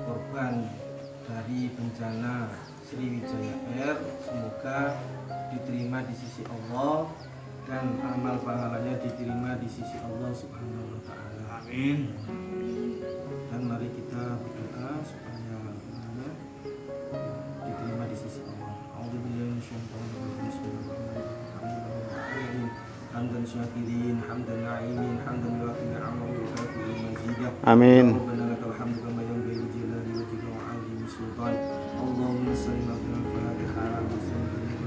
korban dari bencana Sriwijaya Air semoga diterima di sisi Allah dan amal pahalanya diterima di sisi Allah Subhanahu wa taala. Amin. Dan mari kita berdoa supaya diterima di sisi Allah. A'udzubillahi minasyaitonir rajim. Bismillahirrahmanirrahim. Hamdan syakirin, hamdan na'imin, hamdan yuwafi ni'amahu wa yukafi mazidah. Amin. Rabbana lakal hamdu kama yanbaghi li jalali wajhika wa 'azimi sultan. Allahumma salli ala al-Fatihah wa sallim ala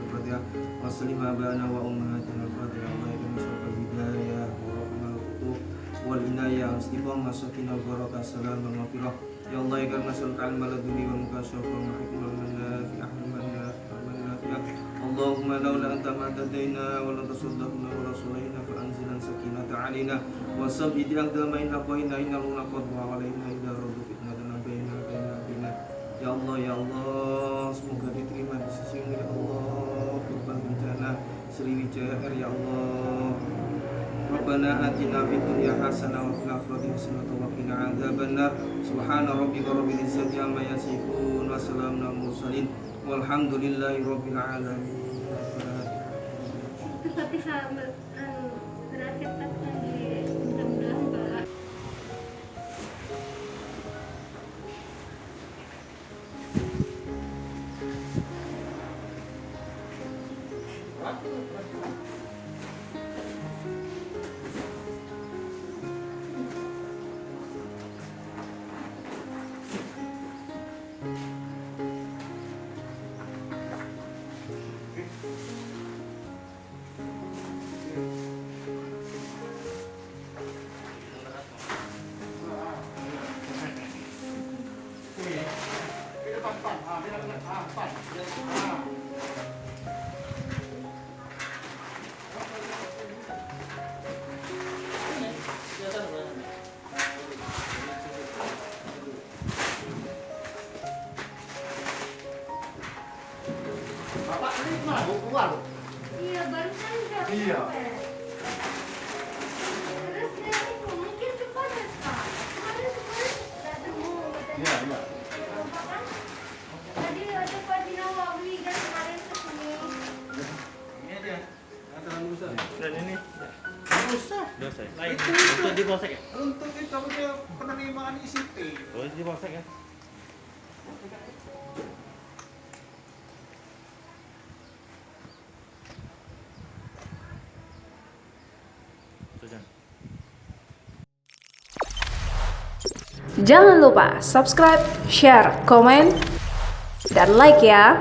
al-Fatihah wa sallim abana wa ummahatina al-Fatihah wa yakun syarqa hidayah wa rahmal futuh wal inayah istiqamah sakinah barakah salam wa maghfirah. Ya Allah ya karena sulh al-ilma laduni wa mukasyafah wa hikmah wa nafi'ah wa nafi'ah. Allahumma laula anta ma tadaina wa la tasaddaqna wa la sulaina fa anzilan sakinata alaina wa sabbit aqdamaina qaina innal laqad wa alaina idza radu fitnatan baina bina. Ya Allah semoga diterima di sisi ya Allah korban bencana Sriwijaya Air ya Allah. Rabbana atina fid dunya hasanah wa fil akhirati hasanah wa qina adzabannar. Subhana rabbika rabbil izzati amma yasifun wa salamun alal mursalin walhamdulillahi rabbil alamin. Tapi sama berarti lagi mudah-mudahan Mbak. Bapak ini kemana? Mau keluar? Iya barusan udah Iya. sampai. Terus dia itu mungkin cepat ya Kak. Kemarin nggak temu Iya, iya. Bapak kan tadi ada Pak Dinawawi kan kemarin kesini. Ini aja. Enggak terlalu besar. Dan ini Usah. dosa. Lain. Untuk di polsek ya? Untuk itu dia penerimaan ICT. Oh, di polsek ya? Jangan lupa subscribe, share, komen, dan like ya.